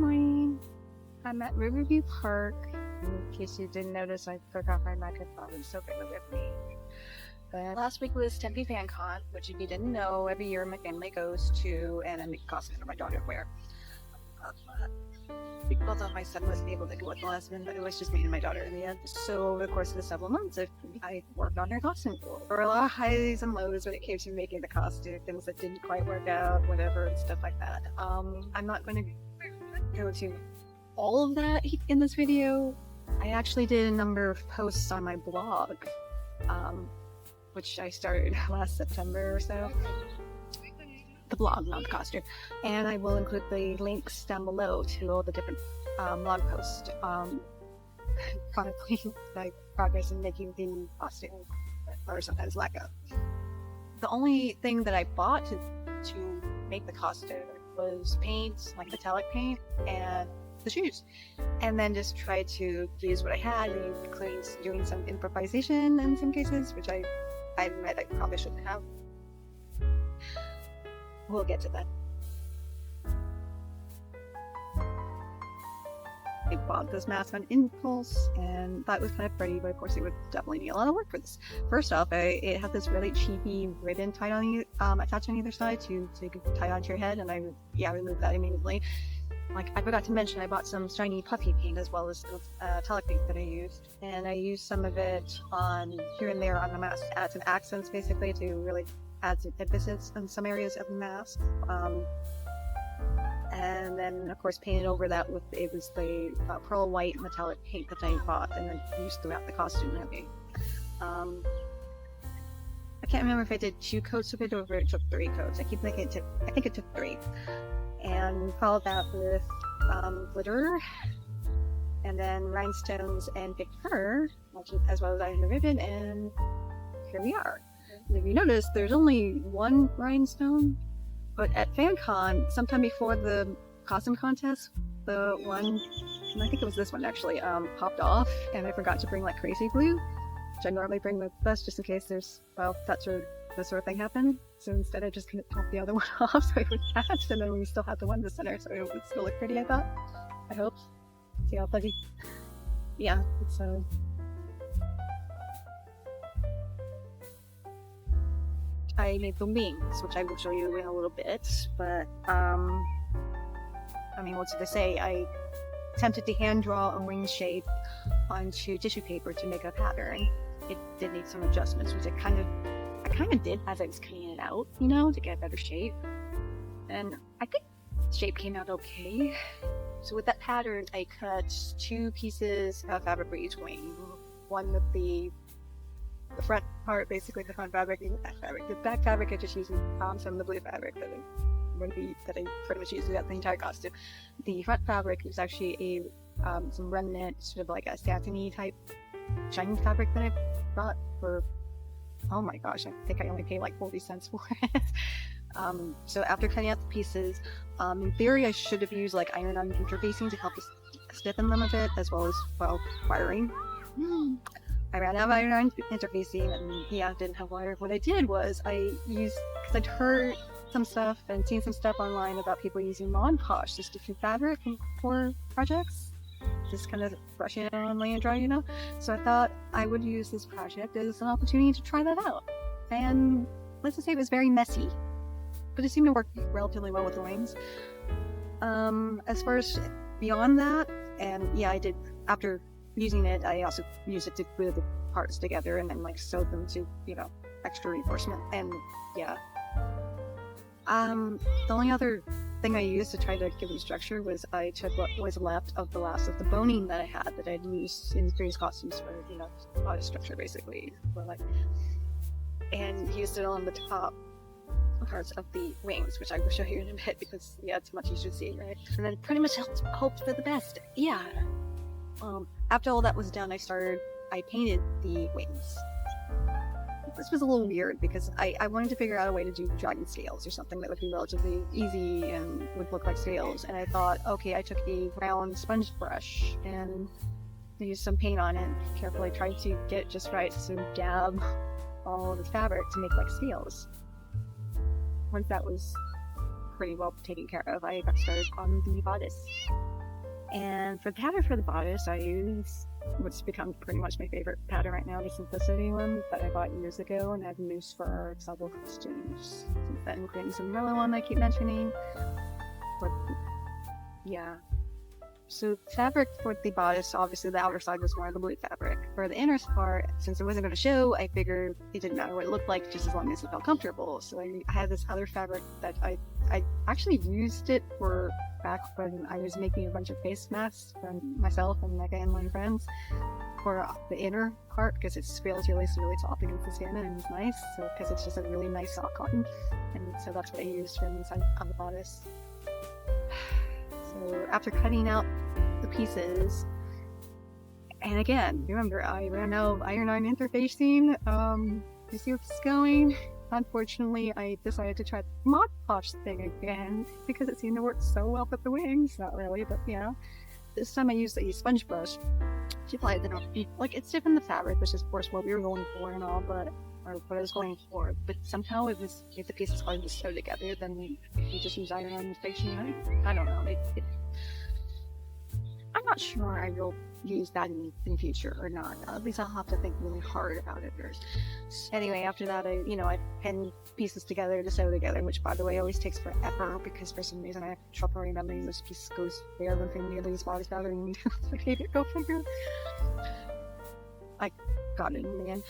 morning. I'm at Riverview Park. In case you didn't notice, I forgot my microphone, so bear with me. But last week was Tempe FanCon, which if you didn't know, every year my family goes to, and I make costumes for my daughter to wear. Although my son wasn't able to go at the last minute, it was just me and my daughter in the end. So over the course of the several months, I worked on her costume. There were a lot of highs and lows when it came to making the costume, things that didn't quite work out, whatever, and stuff like that. I'm not going to go to all of that in this video. I actually did a number of posts on my blog, which I started last September or so. The blog, not the costume, and I will include the links down below to all the different blog posts chronicling my progress in making the costume, or sometimes lack of. The only thing that I bought to make the costume was paint, like metallic paint, and the shoes, and then just try to use what I had, including doing some improvisation in some cases, which I admit I probably shouldn't have. We'll get to that. I bought this mask on impulse and thought it was kind of pretty, but of course it would definitely need a lot of work for this. First off, it had this really cheapy ribbon tied on attached on either side to tie onto your head, and I removed that immediately. Like, I forgot to mention, I bought some shiny puffy paint as well as the metallic paint that I used, and I used some of it on here and there on the mask to add some accents, basically, to really add some emphasis in some areas of the mask. And then, of course, painted over that with the pearl white metallic paint that I bought and then used throughout the costume and everything. I can't remember if I did 2 coats of it or if it took 3 coats. I think it took 3. And followed that with glitter, and then rhinestones and big fur, as well as iron ribbon, and here we are. And if you notice, there's only 1 rhinestone, but at FanCon, sometime before the costume contest, the one, and I think it was this one actually, popped off, and I forgot to bring like crazy glue, which I normally bring with us just in case there's, well, that sort of thing happened. So instead I just kind of popped the other one off so it would match, and then we still had the one in the center, so it would still look pretty, I thought. I hope. See how fuzzy? Yeah, so... I made the wings, which I will show you in a little bit, but, I mean, what did I say? I attempted to hand draw a wing shape onto tissue paper to make a pattern. It did need some adjustments, which I kind of did as I was cutting it out, you know, to get a better shape. And I think the shape came out okay. So with that pattern, I cut 2 pieces of fabric for each wing. One with the front part, basically the front fabric, and the back fabric. The back fabric I just used some of the blue fabric that I pretty much used throughout the entire costume. The front fabric was actually some remnant, sort of like a satiny type shiny fabric that I got for, oh my gosh, I think I only paid like 40 cents for it. So after cutting out the pieces, in theory I should have used like iron-on interfacing to help stiffen them a bit, as well as, well, wiring. I ran out of iron-on interfacing, and yeah, didn't have wire. What I did was I used, because I'd heard some stuff and seen some stuff online about people using Mod Podge to stiffen fabric for projects. Just kind of brushing it on, laying it dry, you know? So I thought I would use this project as an opportunity to try that out. And let's just say it was very messy, but it seemed to work relatively well with the wings. As far as beyond that, and yeah, I did, after using it, I also used it to glue the parts together and then like sew them to, you know, extra reinforcement. And yeah. The only other thing I used to try to give them structure was I took what was left of the last of the boning that I had that I'd used in previous costumes for, you know, body structure basically, and used it on the top parts of the wings, which I will show you in a bit because yeah, it's much easier to see, right? And then pretty much hoped for the best. Yeah. After all that was done, I painted the wings. This was a little weird because I wanted to figure out a way to do dragon scales or something that would be relatively easy and would look like scales. And I thought, okay, I took a round sponge brush and used some paint on it, carefully tried to get it just right to dab all the fabric to make like scales. Once that was pretty well taken care of. I got started on the Bodice. And for the pattern for the Bodice, I use what's become pretty much my favorite pattern right now, the Simplicity one that I bought years ago and I've used for several costumes since then, including the Cinderella one I keep mentioning. But yeah. So fabric for the Bodice, obviously the outer side was more of the blue fabric. For the inner part, since it wasn't going to show, I figured it didn't matter what it looked like, just as long as it felt comfortable. So I had this other fabric that I actually used it for back when I was making a bunch of face masks for myself and my family and friends for the inner part, because it feels really soft against the skin and it's nice. So because it's just a really nice soft cotton, and so that's what I used for the inside of the Bodice. So after cutting out the pieces, and again, remember, I ran out of iron-on interfacing to see what's going. Unfortunately, I decided to try the Mod Podge thing again because it seemed to work so well with the wings. Not really, but yeah. This time I used a sponge brush to apply it. Like, it's different the fabric, which is of course what we were going for and all, but or what I was going for. But somehow if the pieces hard to sew together, then you just use iron-on interfacing. I don't know. I'm not sure I will use that in future or not. At least I'll have to think really hard about it first. Anyway, after that, I pinned pieces together to sew together, which by the way always takes forever because for some reason I have trouble remembering which piece goes where when from the other Bodice pattern. I hate it. Go figure. I got it in the end.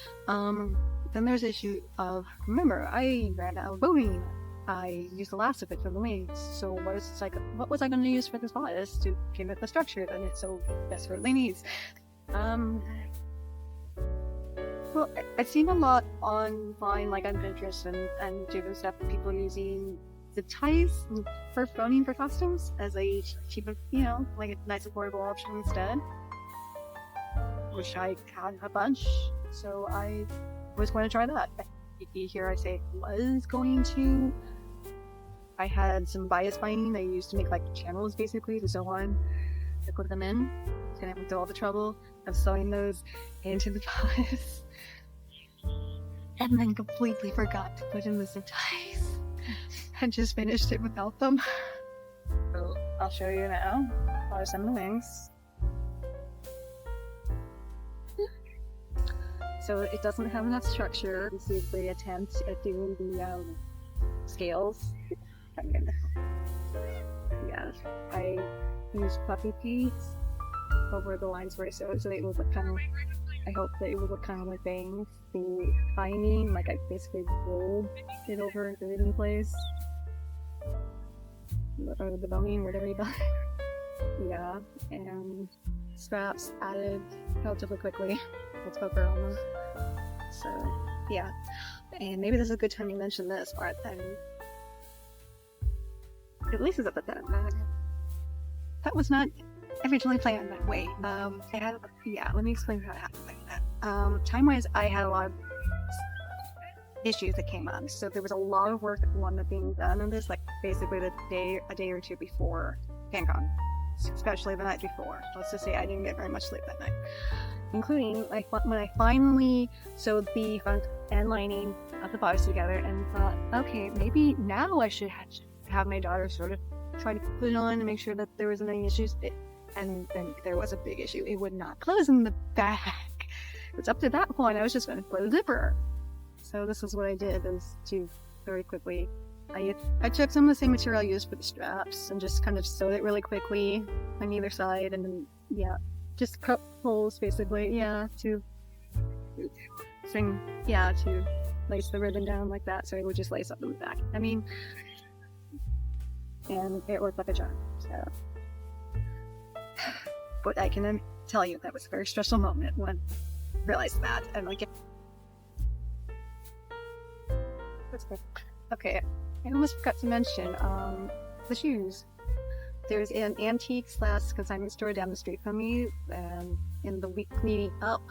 Then there's the issue of, remember, I ran out of bowing. I used the last of it for the wings, so what was I going to use for this Bodice to give it the structure that it so desperately needs? Well, I've seen a lot online, like on Pinterest and different stuff, people using the ties for boning for costumes as a cheaper, like a nice affordable option instead, which I had a bunch, so I was going to try that. Here I say was going to. I had some bias binding I used to make like channels basically to sew on to put them in, and I went through all the trouble of sewing those into the Bodice and then completely forgot to put in the zip ties and just finished it without them. So I'll show you now how to sew the wings. So it doesn't have enough structure. This is the attempt at doing the scales. Yeah, I use puffy piece over the lines where I sewed, so they would look kind of. I hope that it would look kind of like bangs. The binding, like I basically rolled it over and put it in place, or the boning, whatever you got. Yeah, and straps added relatively quickly. Let's focus on them. So yeah, and maybe this is a good time to mention this part then. At least it's at the time. That was not originally planned that way. Let me explain how it happened like that. Time-wise, I had a lot of issues that came up, so there was a lot of work that wanted being done on this, like basically a day or two before FanCon, especially the night before. Let's just say I didn't get very much sleep that night, including when I finally sewed the front and lining of the Bodice together and thought, okay, maybe now I should have my daughter sort of try to put it on and make sure that there wasn't any issues. And then there was a big issue. It would not close in the back. It's up to that point I was just going to put a zipper. So this is what I did, is to very quickly. I took some of the same material I used for the straps and just kind of sewed it really quickly on either side, and then just cut holes basically, to lace the ribbon down like that, so it would just lace up in the back. And it worked like a charm. So, but I can tell you that was a very stressful moment when I realized that. And like, okay, I almost forgot to mention the shoes. There's an antique / consignment store down the street from me, and in the week leading up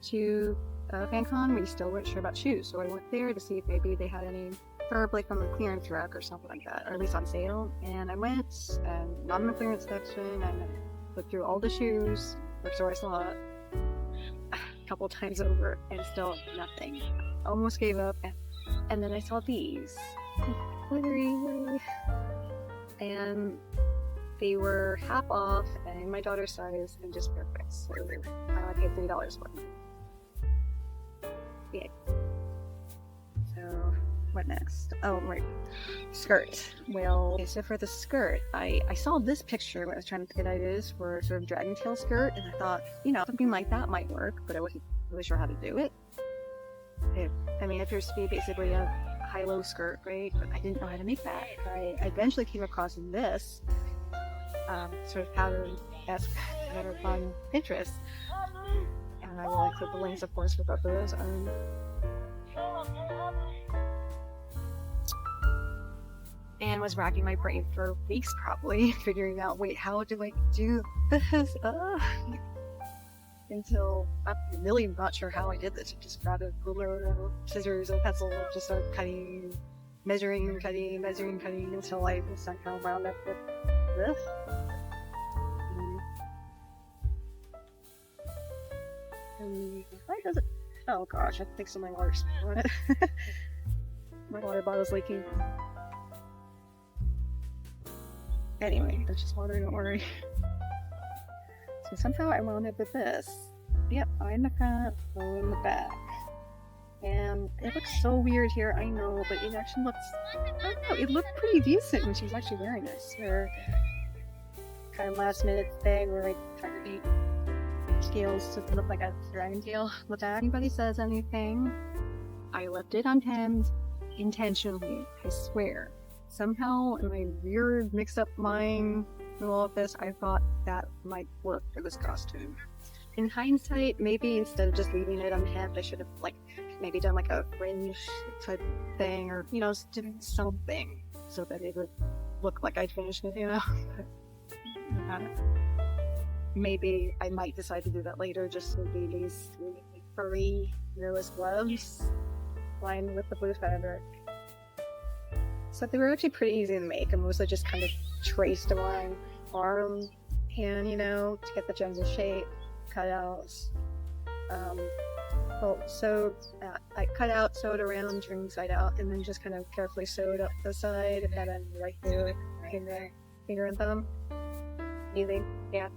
to FanCon, we still weren't sure about shoes, so I went there to see if maybe they had any preferably from the clearance rack or something like that, or at least on sale. And I went, and not in the clearance section, and I looked through all the shoes, so I saw it a couple times over, and still nothing. Almost gave up, and then I saw these glittery and they were half off and my daughter's size and just perfect. So I paid $3 for them. Yeah. So what next? Oh, right. Skirt. Well, okay, so for the skirt, I saw this picture when I was trying to get ideas for sort of dragon tail skirt, and I thought, you know, something like that might work, but I wasn't really sure how to do it. I mean, it appears to be basically a high-low skirt, right? But I didn't know how to make that. I eventually came across this sort of pattern-esque on Pinterest, and I will include the links, of course, for both of those. And was racking my brain for weeks, probably figuring out, wait, how do I do this? Until I'm really not sure how I did this. I just grabbed a ruler, scissors, and pencil, and just started cutting, measuring, until I somehow wound up with this. And why does it? Oh gosh, I think some of my water's on it. My water bottle's leaking. Anyway, that's just water, don't worry. So somehow I wound up with this. Yep, eye in the front, bow in the back. And it looks so weird here, I know, but it actually looks, I don't know, it looked pretty decent when she was actually wearing this. Her kind of last minute thing where I tried to beat scales to look like a dragon tail. If anybody says anything, I left it untrimmed intentionally, I swear. Somehow, in my weird mixed-up mind and all of this, I thought that might work for this costume. In hindsight, maybe instead of just leaving it untrimmed, I should have, like, maybe done, like, a fringe type thing, or, you know, doing something so that it would look like I'd finished it, you know? Maybe I might decide to do that later, just with these furry, earless gloves lined with the blue fabric. So they were actually pretty easy to make. I mostly just kind of traced a line, arm, hand, you know, to get the general shape, cutouts. I cut out, sewed around, turned inside out, and then just kind of carefully sewed up the side, and then right here, finger and thumb. Easy, yeah.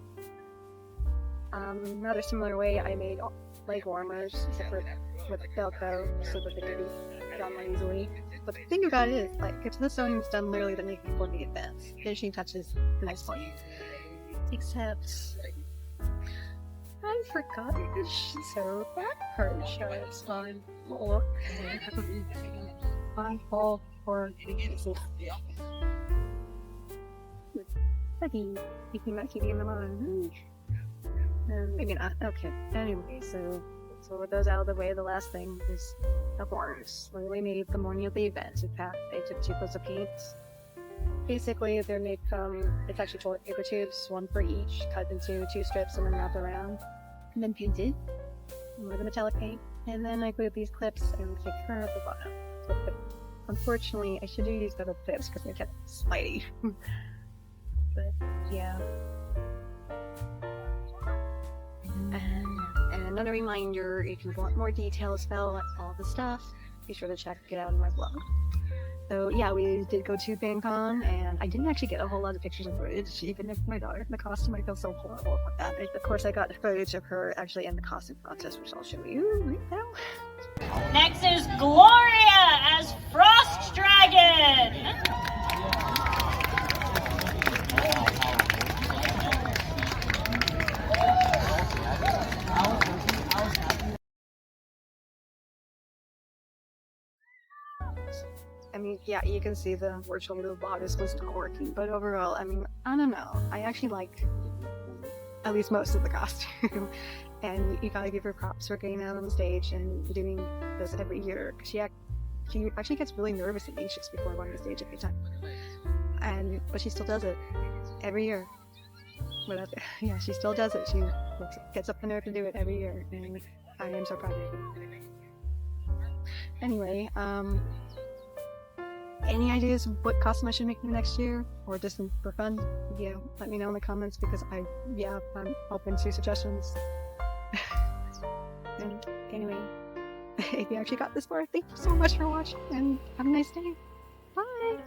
Another similar way, I made leg warmers, except for with Velcro, so that they could be done more easily. But the thing about it is, like, if the sewing is done literally the night before the event, finishing touches the next one. Except, I forgot to sew that part shows on look. I fall for keeping them on. Maybe not. Okay. Anyway, so with those out of the way, the last thing is the horns. Literally made the morning of the event. In fact, they took 2 coats of paint. Basically, they're made from, it's actually toilet paper tubes, 1 for each, cut into 2 strips and then wrapped around. And then painted with a metallic paint. And then I glued these clips and fixed her at the bottom. But unfortunately, I should have used other clips because they kept sliding. But yeah. And another reminder, if you want more details about all the stuff, be sure to check it out on my blog. So yeah, we did go to FanCon, and I didn't actually get a whole lot of pictures and footage, even if my daughter in the costume. I feel so horrible about that. Of course, I got footage of her actually in the costume contest, which I'll show you right now. Next is Gloria as Frost Dragon! I mean, yeah, you can see the virtual little bodice was not working, but overall, I mean, I don't know. I actually like at least most of the costume, and you gotta give her props for getting out on the stage and doing this every year. She actually gets really nervous and anxious before going on stage every time, but she still does it every year. Yeah, she still does it. She gets up the nerve to do it every year, and I am so proud of her. Anyway, any ideas of what costume I should make next year, or just for fun? Yeah, let me know in the comments, because I'm open to suggestions. And anyway, if you actually got this far, thank you so much for watching, and have a nice day. Bye!